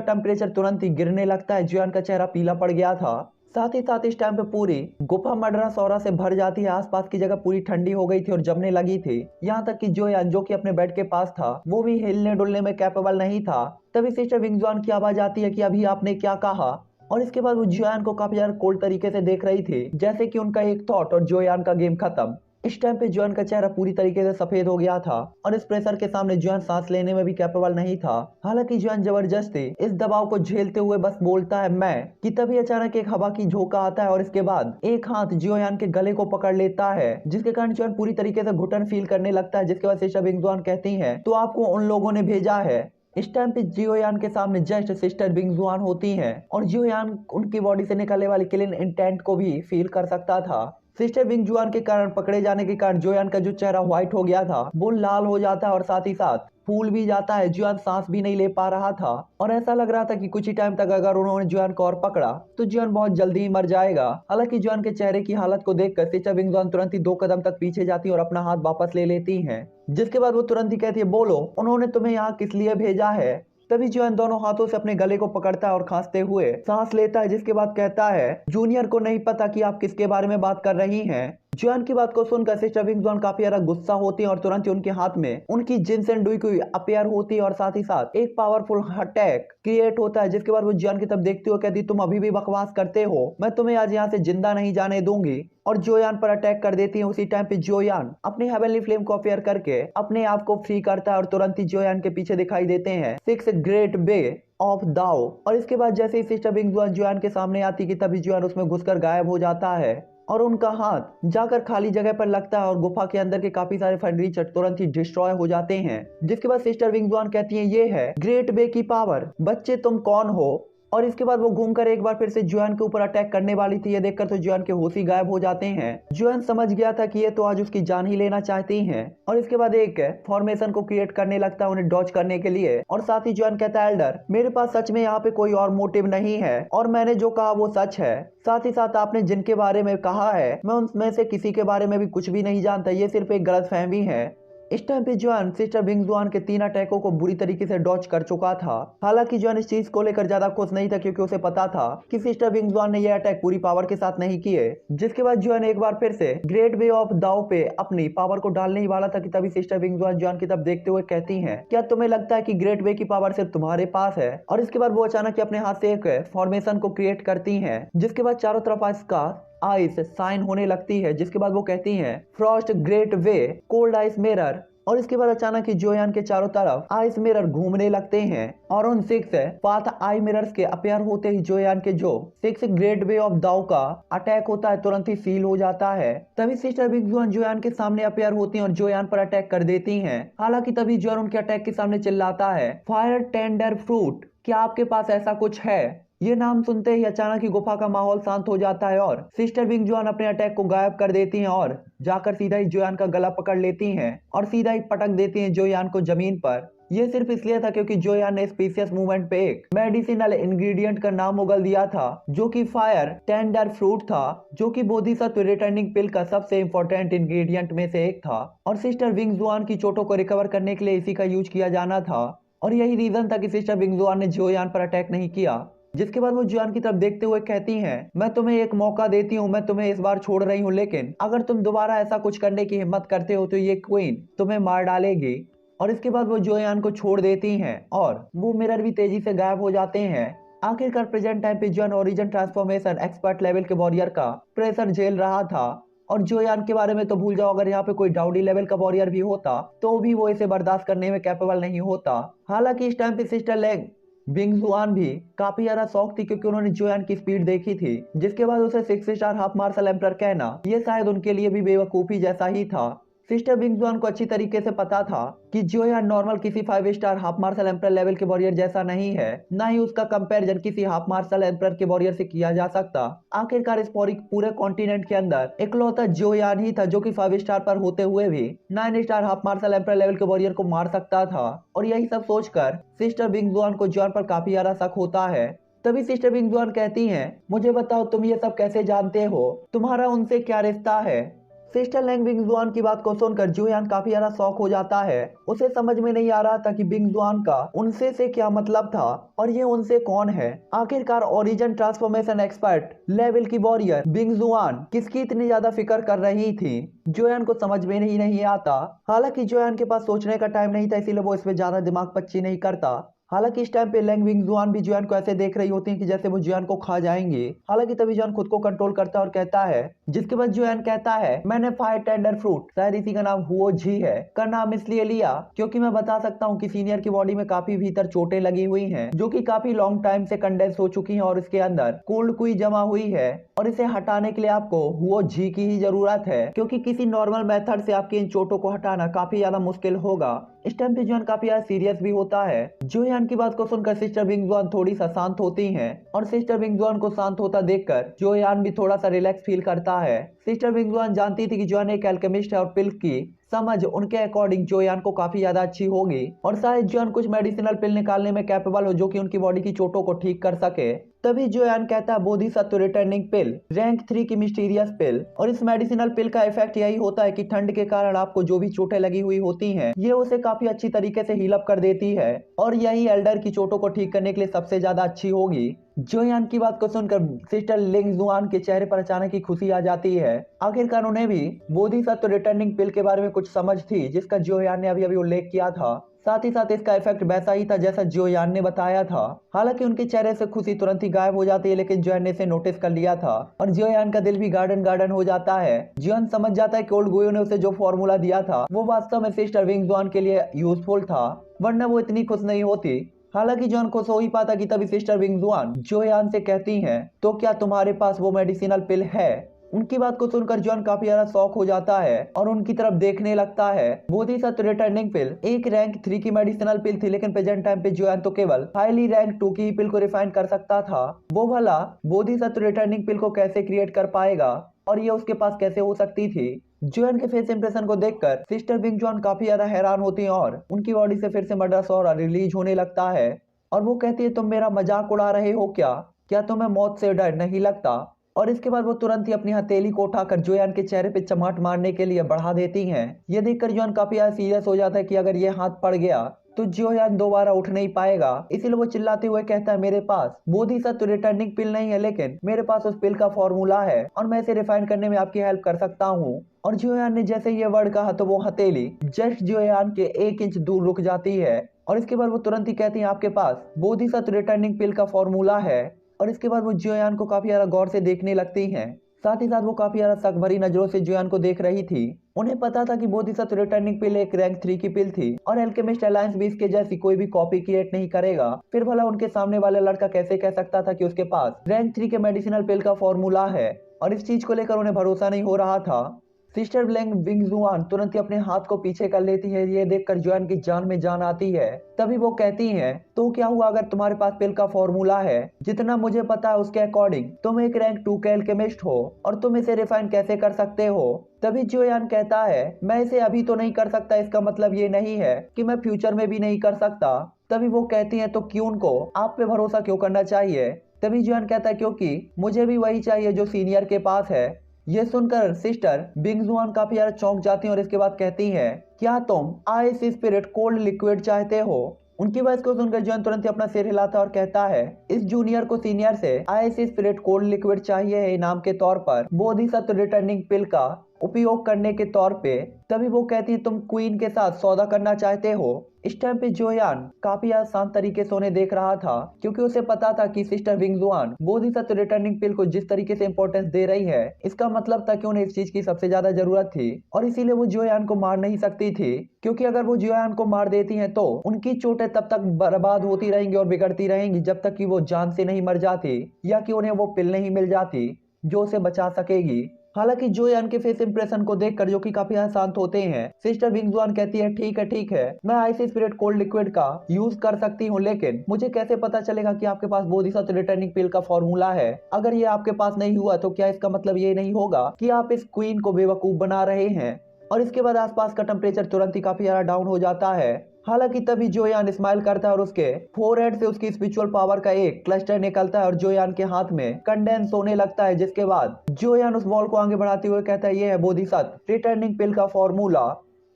Speaker 1: टेम्परेचर तुरंत ही गिरने लगता है। जोयान का चेहरा पीला पड़ गया था। साथ ही साथ इस टाइम पे पूरी गुफा मडरा सौरा से भर जाती है। आसपास की जगह पूरी ठंडी हो गई थी और जमने लगी थी। यहाँ तक कि जोयान जो कि अपने बेड के पास था वो भी हिलने डुलने में कैपेबल नहीं था। तभी सिस्टर विंगजुआन की आवाज आती है कि अभी आपने क्या कहा? और इसके बाद वो जोयान को काफी ज्यादा कोल्ड तरीके से देख रही थी, जैसे कि उनका एक थॉट और जोयान का गेम खत्म। इस टाइम पे जोयान का चेहरा पूरी तरीके से सफेद हो गया था, और इस प्रेशर के सामने जोयान सांस लेने में भी कैपेबल नहीं था। हालांकि जोयान जबरदस्ती इस दबाव को झेलते हुए बस बोलता है मैं, कि तभी अचानक एक हवा की झोंका आता है और इसके बाद एक हाथ जोयान के गले को पकड़ लेता है, जिसके कारण जोयान पूरी तरीके से घुटन फील करने लगता है। जिसके बाद सिस्टर विंगजुआन कहती है, तो आपको उन लोगों ने भेजा है। इस टाइम पे जोयान के सामने जस्ट सिस्टर विंगजुआन होती हैं, और जोयान उनकी बॉडी से निकलने वाली किलिंग इंटेंट को भी फील कर सकता था। सिस्टर विंगजुआन के कारण पकड़े जाने के कारण जोयान का जो चेहरा व्हाइट हो गया था वो लाल हो जाता है, और साथ ही साथ फूल भी जाता है। जोयान सांस भी नहीं ले पा रहा था, और ऐसा लग रहा था कि कुछ ही टाइम तक अगर उन्होंने जोयान को और पकड़ा तो जोयान बहुत जल्दी ही मर जाएगा। हालांकि जोयान के चेहरे की हालत को देखकर सिस्टर विंगजुआन तुरंत ही 2 कदम तक पीछे जाती और अपना हाथ वापस ले लेती हैं। जिसके बाद वो तुरंत ही कहती है, बोलो उन्होंने तुम्हें यहाँ किस लिए भेजा है? तभी जोयान दोनों हाथों से अपने गले को पकड़ता है और खांसते हुए सांस लेता है। जिसके बाद कहता है, जूनियर को नहीं पता कि आप किसके बारे में बात कर रही हैं। जोयान की बात को सुनकर सिस्टर विंगजुआन काफी ज्यादा गुस्सा होती है, और तुरंत ही उनके हाथ में उनकी जिनसेन डुई अपेयर होती है, और साथ ही साथ एक पावरफुल अटैक क्रिएट होता है। जिसके बाद वो जोयान की तरफ देखती हुए कहती, तुम अभी भी बकवास करते हो, मैं तुम्हें आज यहाँ से जिंदा नहीं जाने दूंगी, और जोयान पर अटैक कर देती है। उसी टाइम पे जोयान अपनी हेवनली फ्लेम को अपेयर करके अपने आप को फ्री करता है, और तुरंत ही जोयान के पीछे दिखाई देते हैं 6 ग्रेट बे ऑफ दाओ। और इसके बाद जैसे ही सिस्टर विंगजुआन जोयान के सामने आती कि तभी जोयान उसमें घुसकर गायब हो जाता है, और उनका हाथ जाकर खाली जगह पर लगता है, और गुफा के अंदर के काफी सारे फर्नीचर तुरंत ही डिस्ट्रॉय हो जाते हैं। जिसके बाद सिस्टर विंगजुआन कहती है, ये है ग्रेट बे की पावर, बच्चे तुम कौन हो? और इसके बाद वो घूमकर एक बार फिर से जोयान के ऊपर अटैक करने वाली थी। ये देखकर तो जोयान के होश ही गायब हो जाते हैं। जोयान समझ गया था कि ये तो आज उसकी जान ही लेना चाहती हैं, और इसके बाद एक फॉर्मेशन को क्रिएट करने लगता है उन्हें डॉज करने के लिए। और साथ ही जोयान कहता है, एल्डर मेरे पास सच में यहाँ पे कोई और मोटिव नहीं है, और मैंने जो कहा वो सच है। साथ ही साथ आपने जिनके बारे में कहा है मैं उनमें से किसी के बारे में भी कुछ भी नहीं जानता, ये सिर्फ एक गलतफहमी है। इस टाइम पे जोयान सिस्टर विंगजुआन के 3 अटैकों को बुरी तरीके से डॉज कर चुका था। हालांकि जोयान इस चीज को लेकर ज्यादा खुश नहीं था, क्योंकि उसे पता था कि सिस्टर विंगजुआन ने यह अटैक पूरी पावर के साथ नहीं किए। जिसके बाद जोयान एक बार फिर से ग्रेट वे ऑफ दाओ पे अपनी पावर को डालने ही वाला था कि तभी सिस्टर विंगजुआन जोयान की तरफ देखते हुए कहती है, क्या तुम्हें लगता है कि ग्रेट वे की पावर सिर्फ तुम्हारे पास है? और इसके बाद वो अचानक अपने हाथ से एक फॉर्मेशन को क्रिएट करती है, जिसके बाद चारों तरफ इसका आइस साइन होने लगती है। जिसके बाद वो कहती है, Frost great way cold ice mirror. और इसके बाद अचानक ही जोयान के चारों तरफ आइस मिरर घूमने लगते हैं, और उन 6 पाथ आई मिरर्स के अपेयर होते ही जोयान के जो 6 ग्रेट वे ऑफ दाओ का अटैक होता है तुरंत ही सील हो जाता है। तभी सिस्टर विंगजुआन जोयान के सामने अपेयर होती हैं और जोयान पर अटैक कर देती हैं। हालांकि तभी जोयान उनके अटैक के सामने चिल्लाता है, फायर टेंडर फ्रूट, क्या आपके पास ऐसा कुछ है? ये नाम सुनते ही अचानक ही गुफा का माहौल शांत हो जाता है, और सिस्टर विंगजुआन अपने अटैक को गायब कर देती हैं और जाकर सीधा ही जोयान का गला पकड़ लेती हैं और सीधा ही पटक देती हैं जोयान को जमीन पर। ये सिर्फ इसलिए था क्योंकि जोयान ने स्पीशियस मूवमेंट पे एक मेडिसिनल इंग्रेडिएंट का नाम उगल दिया था, जो कि फायर टेंडर फ्रूट था, जो कि बोधिसत्व रिटर्निंग पिल का सबसे इंपॉर्टेंट इंग्रेडिएंट में से एक था, और सिस्टर विंगजुआन की चोटों को रिकवर करने के लिए इसी का यूज किया जाना था। और यही रीजन था कि सिस्टर विंगजुआन ने जोयान पर अटैक नहीं किया। जिसके बाद वो जुआन की तरफ देखते हुए कहती हैं, मैं तुम्हें एक मौका देती हूँ, मैं तुम्हें इस बार छोड़ रही हूँ, लेकिन अगर तुम दोबारा ऐसा कुछ करने की हिम्मत करते हो तो ये क्वीन तुम्हें मार डालेगी। और इसके बाद वो जोयान को छोड़ देती हैं और वो मिरर भी तेजी से गायब हो जाते हैं। आखिरकार प्रेजेंट टाइम पे जोयान ओरिजिन ट्रांसफॉर्मेशन एक्सपर्ट लेवल के वॉरियर का प्रेशर झेल रहा था। और जोयान के बारे में तो भूल जाओ, अगर यहाँ पे कोई डाउडी लेवल का वॉरियर भी होता तो भी वो इसे बर्दाश्त करने में कैपेबल नहीं होता। हालांकि इस टाइम पे सिस्टर लैंग बिंगजुआन भी काफी ज्यादा शौक थी, क्योंकि उन्होंने जोयान की स्पीड देखी थी, जिसके बाद उसे 6 स्टार हाफ मार्शल एम्पर कहना ये शायद उनके लिए भी बेवकूफी जैसा ही था। सिस्टर बिंगजुआन को अच्छी तरीके से पता था कि जोयान नॉर्मल किसी 5 star half martial emperor level के वॉरियर जैसा नहीं है, ना ही उसका कंपैरिजन किसी हाफ मार्शल एम्पर के वॉरियर से किया जा सकता। आखिरकार इस पूरे कॉन्टिनेंट के अंदर इकलौता जोयान ही था जो कि 5 स्टार पर होते हुए भी 9 star half martial emperor level के वॉरियर को मार सकता था। और यही सब सोचकर सिस्टर बिंगजुआन को जोयान पर काफी ज्यादा शक होता है। तभी सिस्टर बिंगजुआन कहती हैं, मुझे बताओ तुम ये सब कैसे जानते हो, तुम्हारा उनसे क्या रिश्ता है। सिस्टर लैंग बिंगजुआन की बात को सुनकर जोयान काफी ज्यादा शॉक हो जाता है। उसे समझ में नहीं आ रहा था कि बिंगजुआन का उनसे से क्या मतलब था और ये उनसे कौन है। आखिरकार ओरिजिन ट्रांसफॉर्मेशन एक्सपर्ट लेवल की वॉरियर बिंगजुआन किसकी इतनी ज्यादा फिक्र कर रही थी, जोयान को समझ में नहीं आता। हालांकि जोयान के पास सोचने का टाइम नहीं था, इसीलिए वो इसमें ज्यादा दिमाग पच्ची नहीं करता। हालांकि इस टाइम पे लैंग बिंगजुआन भी जोयान को ऐसे देख रही होती है कि जैसे वो जोयान को खा जाएंगे। हालांकि तभी जोयान खुद को कंट्रोल करता है और कहता है, जिसके बाद जोयान कहता है, मैंने फायर टेंडर फ्रूट, शायद इसी का नाम हुओ जी है, का नाम इसलिए लिया क्योंकि मैं बता सकता हूँ कि सीनियर की बॉडी में काफी भीतर चोटें लगी हुई हैं, जो कि काफी लॉन्ग टाइम से कंडेंस हो चुकी हैं और इसके अंदर कोल्ड कुई जमा हुई है और इसे हटाने के लिए आपको हुओ जी की ही जरूरत है, क्योंकि किसी नॉर्मल मेथड से आपकी इन चोटों को हटाना काफी ज्यादा मुश्किल होगा। इस टाइम पे जोयान काफी ज्यादा सीरियस भी होता है। जोयान की बात को सुनकर सिस्टर बिंगजुआन थोड़ी सा शांत होती हैं और सिस्टर बिंगजुआन को शांत होता देखकर जोयान भी थोड़ा सा रिलैक्स फील करता है। सिस्टर बिंगजुआन जानती थी कि जोयान एक एल्केमिस्ट है और पिल की समझ उनके अकॉर्डिंग जोयान को काफी ज्यादा अच्छी होगी और शायद जोयान कुछ मेडिसिनल पिल निकालने में कैपेबल हो जो कि उनकी बॉडी की चोटों को ठीक कर सके। तभी जोयान कहता है, बोधिसत्व रिटर्निंग पिल रैंक 3 की मिस्टीरियस पिल, और इस मेडिसिनल पिल का इफेक्ट यही होता है कि ठंड के कारण आपको जो भी चोटें लगी हुई होती हैं ये उसे काफी अच्छी तरीके से हील अप कर देती है और यही एल्डर की चोटों को ठीक करने के लिए सबसे ज्यादा अच्छी होगी। जोयान की बात को सुनकर सिस्टर लिंगजुआन के चेहरे पर अचानक ही खुशी आ जाती है। आखिरकार उन्हें भी बोधिसत्व रिटर्निंग पिल के बारे में कुछ समझ थी जिसका जोयान ने अभी उल्लेख किया था। साथ ही साथ इसका इफेक्ट वैसा ही था जैसा जोयान ने बताया था। हालांकि उनके चेहरे से खुशी तुरंत ही गायब हो जाती है, लेकिन जोयान ने इसे नोटिस कर लिया था और जोयान का दिल भी गार्डन हो जाता है। जोयान समझ जाता है कि ओल्ड गोयो ने उसे जो फॉर्मूला दिया था वो वास्तव में सिस्टर विंगजुआन के लिए यूजफुल था, वरना वो इतनी खुश नहीं होती। हालांकि जोयान खुश हो ही पाता कि तभी सिस्टर विंगजुआन जोयान से कहती हैं, तो क्या तुम्हारे पास वो मेडिसिनल पिल है। उनकी बात को सुनकर जोयान काफी ज्यादा शॉक हो जाता है और उनकी तरफ देखने लगता है। बोधिसत्व रिटर्निंग पिल एक रैंक 3 की मेडिसिनल पिल थी, लेकिन प्रेजेंट टाइम पे जोयान तो केवल हाईली रैंक 2 की पिल को रिफाइन कर सकता था। वो भला बोधिसत्व रिटर्निंग पिल को कैसे क्रिएट कर पाएगा और ये उसके पास कैसे हो सकती थी। जोयान के फेस इंप्रेशन को देखकर सिस्टर विंगजुआन काफी ज्यादा हैरान होती है और उनकी बॉडी से फिर से मर्डरस ऑरा रिलीज होने लगता है और वो कहती है, तुम मेरा मजाक उड़ा रहे हो क्या तुम्हें मौत से डर नहीं लगता। और इसके बाद वो तुरंत ही अपनी हथेली को उठाकर जोयान के चेहरे पे चमाट मारने के लिए बढ़ा देती हैं। ये देखकर जोयान काफी ज्यादा सीरियस हो जाता है कि अगर ये हाथ पड़ गया तो जोयान दोबारा उठ नहीं पाएगा। इसीलिए वो चिल्लाते हुए कहता है, मेरे पास बोधिसत्व रिटर्निंग पिल नहीं है, लेकिन मेरे पास उस पिल का फॉर्मूला है और मैं इसे रिफाइन करने में आपकी हेल्प कर सकता हूँ। और जोयान ने जैसे ये वर्ड कहा तो वो हथेली जस्ट जोयान के 1 इंच दूर रुक जाती है और इसके बाद वो तुरंत ही कहती है, आपके पास बोधिसत्व रिटर्निंग पिल का फॉर्मूला है। और इसके बाद वो जोयान को काफी ज्यादा गौर से देखने लगती हैं। साथ ही साथ वो काफी ज्यादा शक भरी नजरों से जोयान को देख रही थी। उन्हें पता था कि बोधिसत्व रिटर्निंग पिल एक रैंक 3 की पिल थी और एल्केमिस्ट अलायंस भी इसके जैसी कोई भी कॉपी क्रिएट नहीं करेगा। फिर भला उनके सामने वाला लड़का कैसे कह सकता था कि उसके पास रैंक 3 के मेडिसिनल पिल का फॉर्मूला है, और इस चीज को लेकर उन्हें भरोसा नहीं हो रहा था। सिस्टर लैंग बिंगजुआन तुरंत ही अपने हाथ को पीछे कर लेती है। ये देखकर जोयान की जान में जान आती है। तभी वो कहती हैं, तो क्या हुआ अगर तुम्हारे पास पिल का फॉर्मूला है, जितना मुझे पता है उसके अकॉर्डिंग तुम एक रैंक 2 के एल्केमिस्ट हो और तुम इसे रिफाइन कैसे कर सकते हो। तभी जोयान कहता है, मैं इसे अभी तो नहीं कर सकता, इसका मतलब ये नहीं है कि मैं फ्यूचर में भी नहीं कर सकता। तभी वो कहती है, तो क्यों को आप पे भरोसा क्यों करना चाहिए। तभी जोयान कहता है, क्योंकि मुझे भी वही चाहिए जो सीनियर के पास है। ये सुनकर सिस्टर बिंगजुआन काफी ज्यादा चौंक जाती हैं और इसके बाद कहती हैं, क्या तुम आइस स्पिरिट कोल्ड लिक्विड चाहते हो। उनकी बात को सुनकर जुआन तुरंत ही अपना सिर हिलाता और कहता है इस जूनियर को सीनियर से आईसी स्पिरिट कोल्ड लिक्विड चाहिए है इनाम के तौर पर बोधिसत्व रिटर्निंग पिल का उपयोग करने के तौर पे। तभी वो कहती है तुम क्वीन के साथ सौदा करना चाहते हो। इस टाइम पे जोयान काफी आसान तरीके से उन्हें देख रहा था, क्योंकि उसे पता था कि सिस्टर विंगजुआन बोधिसत्व रिटर्निंग पिल को जिस तरीके से इंपॉर्टेंस दे रही है, इसका मतलब था कि उन्हें इस चीज की सबसे ज्यादा जरूरत थी और इसीलिए वो जोयान को मार नहीं सकती थी, क्योंकि अगर वो जोयान को मार देती हैं तो उनकी चोटें तब तक बर्बाद होती रहेंगी और बिगड़ती रहेंगी जब तक कि वो जान से नहीं मर जाती या कि उन्हें वो पिल नहीं मिल जाती जो उसे बचा सकेगी। हालांकि जोयान के फेस इंप्रेशन को देखकर, जो कि काफी शांत होते हैं, सिस्टर विंगजुआन कहती है ठीक है मैं आईसी स्पिरिट कोल्ड लिक्विड का यूज कर सकती हूँ, लेकिन मुझे कैसे पता चलेगा कि आपके पास बोधिसत्व रिटर्निंग पिल का फॉर्मूला है? अगर ये आपके पास नहीं हुआ तो क्या इसका मतलब ये नहीं होगा कि आप इस क्वीन को बेवकूफ बना रहे हैं? और इसके बाद आसपास का टेम्परेचर तुरंत ही काफी ज्यादा डाउन हो जाता है। हालांकि तभी जोयान स्माइल करता है और उसके फोरहेड से उसकी स्पिरिचुअल पावर का एक क्लस्टर निकलता है और जोयान के हाथ में कंडेंस होने लगता है, जिसके बाद जोयान उस बॉल को आगे बढ़ाते हुए कहता है ये है बोधिसत्व रिटर्निंग पिल का फॉर्मूला।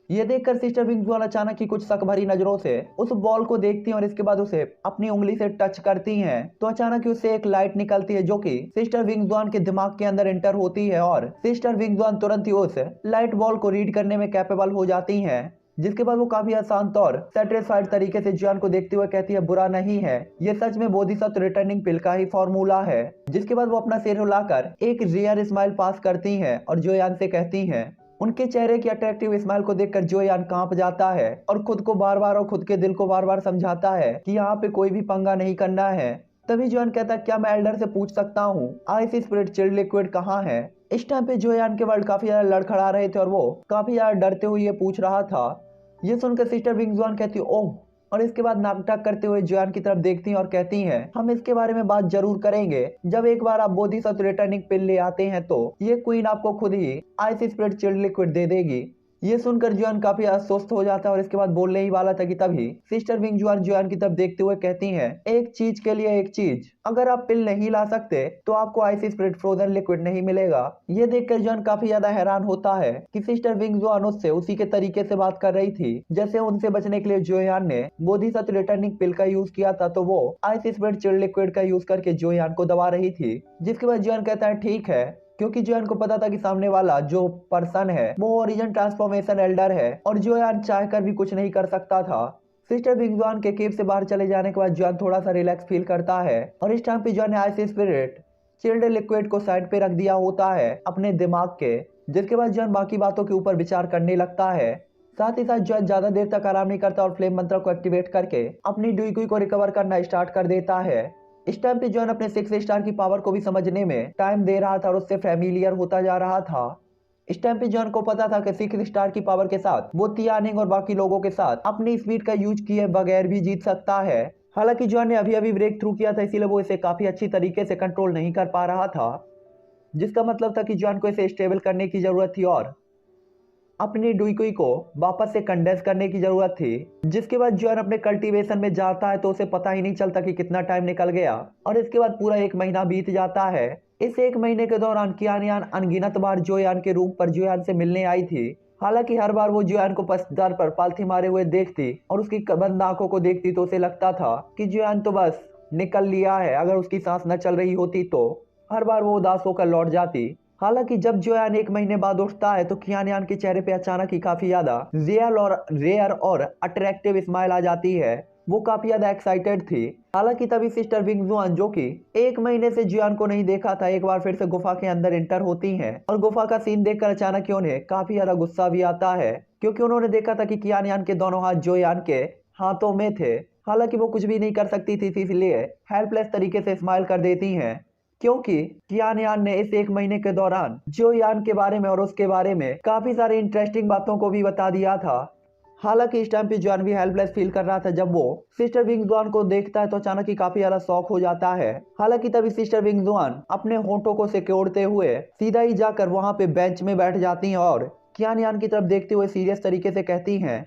Speaker 1: ये देखकर सिस्टर विंगजुआन अचानक ही कुछ शक भरी नजरों से उस बॉल को देखती हैं और इसके बाद उसे अपनी उंगली से टच करती हैं, तो अचानक ही उससे एक लाइट निकलती है जो कि सिस्टर विंगजुआन के दिमाग के अंदर एंटर होती है और सिस्टर विंगजुआन तुरंत ही उस लाइट बॉल को रीड करने में कैपेबल हो जाती हैं। जिसके बाद वो काफी आसान और सेटिस्फाइड तरीके से जुआन को देखते हुए कहती है बुरा नहीं है, ये सच में बोधिसत्व रिटर्निंग पिल का ही फॉर्मूला है। जिसके बाद वो अपना सिर हिलाकर एक रियर स्माइल पास करती हैं और जोयान से कहती हैं। उनके चेहरे की अट्रैक्टिव स्माइल को देखकर जोयान कांप जाता है और खुद को बार बार और खुद के दिल को बार बार समझाता है कि यहाँ पे कोई भी पंगा नहीं करना है। तभी जोयान कहता है क्या मैं एल्डर से पूछ सकता हूँ आईसी स्पिरिट चिल्ड लिक्विड कहाँ है? इस टाइम पे जोयान के वर्ड काफी ज्यादा लड़खड़ा रहे थे और वो काफी ज्यादा डरते हुए ये पूछ रहा था। ये सुनकर सिस्टर विंगजुआन कहती ओह, और इसके बाद नाटक करते हुए जोयान की तरफ देखती हैं और कहती हैं हम इसके बारे में बात जरूर करेंगे जब एक बार आप बोधिसत्व रिटर्निंग पिल ले आते हैं तो ये क्वीन आपको खुद ही आईसी स्पिरिट चिल्ड लिक्विड दे देगी। ये सुनकर जोयान काफी अस्वस्थ हो जाता है और इसके बाद बोलने ही वाला था कि तभी सिस्टर विंगजुआन जोयान की तरफ देखते हुए कहती हैं एक चीज के लिए एक चीज, अगर आप पिल नहीं ला सकते तो आपको आईसी स्पिरिट फ्रोजन लिक्विड नहीं मिलेगा। ये देखकर जोयान काफी ज्यादा हैरान होता है कि सिस्टर विंगजुआन उससे उसी के तरीके से बात कर रही थी जैसे उनसे बचने के लिए जोयान ने बोधिसत्व रिटर्निंग पिल का यूज किया था, तो वो आईसी स्पिरिट चिल्ड लिक्विड का यूज करके जोयान को दबा रही थी। जिसके बाद जोयान कहता है ठीक है, क्योंकि जोयान को पता था कि सामने वाला जो पर्सन है वो ओरिजिन ट्रांसफॉर्मेशन एल्डर है और जोयान चाहकर भी कुछ नहीं कर सकता था। सिस्टर विंगजुआन के केव से बाहर चले जाने के बाद जोयान थोड़ा सा रिलैक्स फील करता है और इस टाइम पे जोयान ने आईसी स्पिरिट चिल्ड लिक्विड को साइड पे रख दिया होता है अपने दिमाग के। जिसके बाद जोयान बाकी बातों के ऊपर विचार करने लगता है। साथ ही साथ जोयान ज्यादा देर तक आराम नहीं करता और फ्लेम मंत्र को एक्टिवेट करके अपनी डुईकुई को रिकवर करना स्टार्ट कर देता है। इस टाइम पे जोयान अपने 6 स्टार की पावर को भी समझने में टाइम दे रहा था और उससे फैमिलियर होता जा रहा था। इस टाइम पे जोयान को पता था कि 6 स्टार की पावर के साथ वो तियानिंग और बाकी लोगों के साथ अपनी स्पीड का यूज किए बगैर भी जीत सकता है। हालांकि जोयान ने अभी अभी ब्रेक थ्रू किया था, इसीलिए वो इसे काफी अच्छी तरीके से कंट्रोल नहीं कर पा रहा था, जिसका मतलब था कि जोयान को इसे स्टेबल करने की जरूरत थी और अपनी डुईकुई को वापस से कंडेंस करने की जरूरत थी। जिसके बाद जोयान अपने कल्टीवेशन में जाता है तो उसे पता ही नहीं चलता कि कितना टाइम निकल गया और इसके बाद पूरा 1 महीना बीत जाता है। इस 1 महीने के दौरान कियानियान अनगिनत बार जोयान के रूम पर जोयान से मिलने आई थी। हालांकि हर बार वो जोयान को पसदार पर पालथी मारे हुए देखती और उसकी बंद आंखों को देखती तो उसे लगता था कि जोयान तो बस निकल लिया है, अगर उसकी सांस न चल रही होती तो हर बार वो उदास होकर लौट जाती। हालांकि जब जोयान 1 महीने बाद उठता है तो कियानियान के चेहरे पे अचानक ही काफी ज्यादा रेयर और अट्रैक्टिव स्माइल आ जाती है। वो काफी ज्यादा एक्साइटेड थी। हालांकि तभी सिस्टर विंगजुआन, जो कि 1 महीने से जोयान को नहीं देखा था, एक बार फिर से गुफा के अंदर एंटर होती हैं और गुफा का सीन देखकर अचानक ही उन्हें काफी ज्यादा गुस्सा भी आता है, क्योंकि उन्होंने देखा था कि कियानियान के दोनों हाथ जोयान के हाथों में थे। हालांकि वो कुछ भी नहीं कर सकती थी, इसलिए हेल्पलेस तरीके से स्माइल कर देती हैं, क्योंकि कियानियान ने इस 1 महीने के दौरान जोयान के बारे में और उसके बारे में काफी सारी इंटरेस्टिंग बातों को भी बता दिया था। हालांकि इस टाइम पे जोयान भी हेल्पलेस फील कर रहा था। जब वो सिस्टर विंगजुआन को देखता है तो अचानक ही काफी ज्यादा शॉक हो जाता है। हालांकि तभी सिस्टर विंगजुआन अपने होंठों को सिकोड़ते हुए सीधा ही जाकर वहां पे बेंच में बैठ जाती हैं और कियानियान की तरफ देखते हुए सीरियस तरीके से कहती हैं,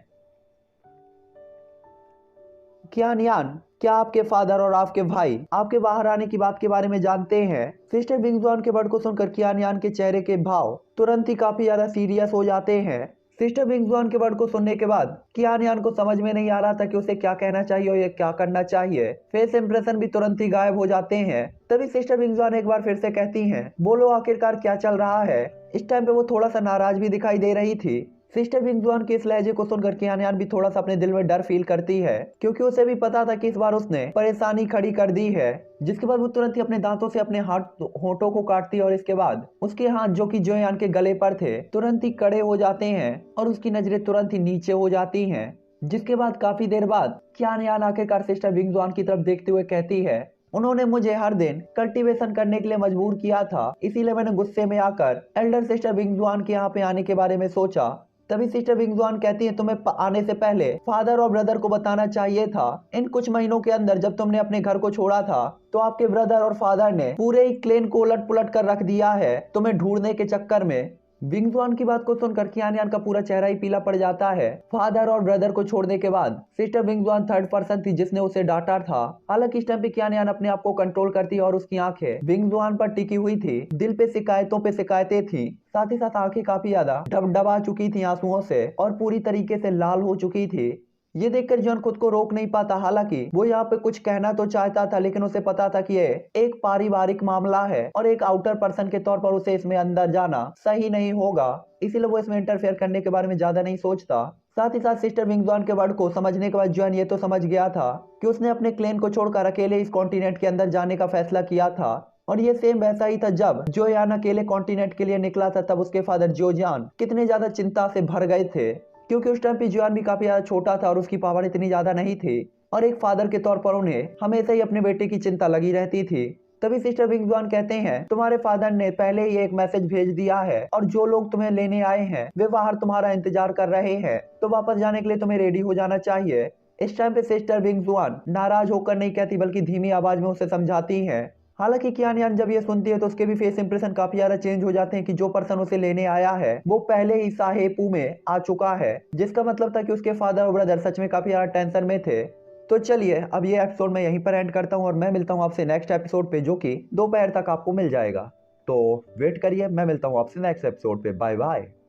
Speaker 1: कियानियान, क्या आपके फादर और आपके भाई आपके बाहर आने की बात के बारे में जानते हैं? सिस्टर विंगजुआन के वर्ड को सुनकर कियानियान के चेहरे के भाव तुरंत ही काफी ज्यादा सीरियस हो जाते हैं। सिस्टर विंगजुआन के वर्ड को सुनने के बाद कियान यान को समझ में नहीं आ रहा था कि उसे क्या कहना चाहिए और ये क्या करना चाहिए। फेस इंप्रेशन भी तुरंत ही गायब हो जाते हैं। तभी सिस्टर विंगजुआन एक बार फिर से कहती हैं, बोलो आखिरकार क्या चल रहा है। इस टाइम पे वो थोड़ा सा नाराज भी दिखाई दे रही थी। सिस्टर विंगजुआन के इस लहजे को सुनकर कियान यान भी थोड़ा सा अपने दिल में डर फील करती है, क्योंकि उसे भी पता था कि इस बार उसने परेशानी खड़ी कर दी है। जिसके बाद वो तुरंत ही अपने दांतों से अपने होठों को काटती है और इसके बाद उसके हाथ जो कि जोयान के गले पर थे तुरंत ही कड़े हो जाते हैं और उसकी नजरें तुरंत ही नीचे हो जाती हैं। जिसके बाद काफी देर बाद कियान यान आखिरकार सिस्टर विंगजुआन की तरफ देखते हुए कहती है, उन्होंने मुझे हर दिन कल्टीवेशन करने के लिए मजबूर किया था, इसीलिए मैंने गुस्से में आकर एल्डर सिस्टर विंगजुआन के यहाँ पे आने के बारे में सोचा। तभी सिस्टर विंगजुआन कहती है, तुम्हें आने से पहले फादर और ब्रदर को बताना चाहिए था। इन कुछ महीनों के अंदर जब तुमने अपने घर को छोड़ा था तो आपके ब्रदर और फादर ने पूरे ही क्लेन को उलट पुलट कर रख दिया है तुम्हें ढूंढने के चक्कर में। विंगजुआन की बात को सुनकर कियान यान का पूरा चेहरा ही पीला पड़ जाता है। फादर और ब्रदर को छोड़ने के बाद सिस्टर विंगजुआन थर्ड पर्सन थी जिसने उसे डांटा था। हालांकि इस टाइम पे कियान यान अपने आप को कंट्रोल करती है और उसकी आंखें विंगजुआन पर टिकी हुई थी। दिल पे शिकायतों पे शिकायतें थी, साथ ही साथ आंखें काफी ज्यादा डबडबा चुकी थी आंसुओं से और पूरी तरीके से लाल हो चुकी थी। ये देखकर जॉन खुद को रोक नहीं पाता। हालांकि वो यहाँ पे कुछ कहना तो चाहता था, लेकिन उसे पता था कि ये एक पारिवारिक मामला है और एक आउटर पर्सन के तौर पर उसे इसमें अंदर जाना सही नहीं होगा, इसीलिए वो इसमें इंटरफेयर करने के बारे में ज्यादा नहीं सोचता। साथ ही साथ सिस्टर विंगजुआन के वर्ड को समझने के बाद जॉन ये तो समझ गया था कि उसने अपने क्लेन को छोड़कर अकेले इस कॉन्टिनेंट के अंदर जाने का फैसला किया था। और ये सेम वैसा ही था जब जोयान अकेले कॉन्टिनेंट के लिए निकला था, तब उसके फादर जोजान कितने ज्यादा चिंता से भर गए थे, क्योंकि उस टाइम पे जोयान भी काफी ज्यादा छोटा था और उसकी पावर इतनी ज्यादा नहीं थी और एक फादर के तौर पर उन्हें हमेशा ही अपने बेटे की चिंता लगी रहती थी। तभी सिस्टर विंगजुआन कहते हैं, तुम्हारे फादर ने पहले ही एक मैसेज भेज दिया है और जो लोग तुम्हें लेने आए हैं वे बाहर तुम्हारा इंतजार कर रहे हैं, तो वापस जाने के लिए तुम्हें रेडी हो जाना चाहिए। इस टाइम पे सिस्टर विंगजुआन नाराज होकर नहीं कहती बल्कि धीमी आवाज में उसे समझाती है। हालांकि कियान यान जब ये सुनती है तो उसके भी फेस इंप्रेशन काफी ज्यादा चेंज हो जाते हैं कि जो पर्सन उसे लेने आया है वो पहले ही साहेपू में आ चुका है, जिसका मतलब था कि उसके फादर और ब्रदर सच में काफी ज्यादा टेंशन में थे। तो चलिए अब ये एपिसोड मैं यहीं पर एंड करता हूँ और मैं मिलता हूँ आपसे नेक्स्ट एपिसोड पे, जो कि दोपहर तक आपको मिल जाएगा। तो वेट करिए, मैं मिलता हूँ आपसे नेक्स्ट एपिसोड पे। Bye bye.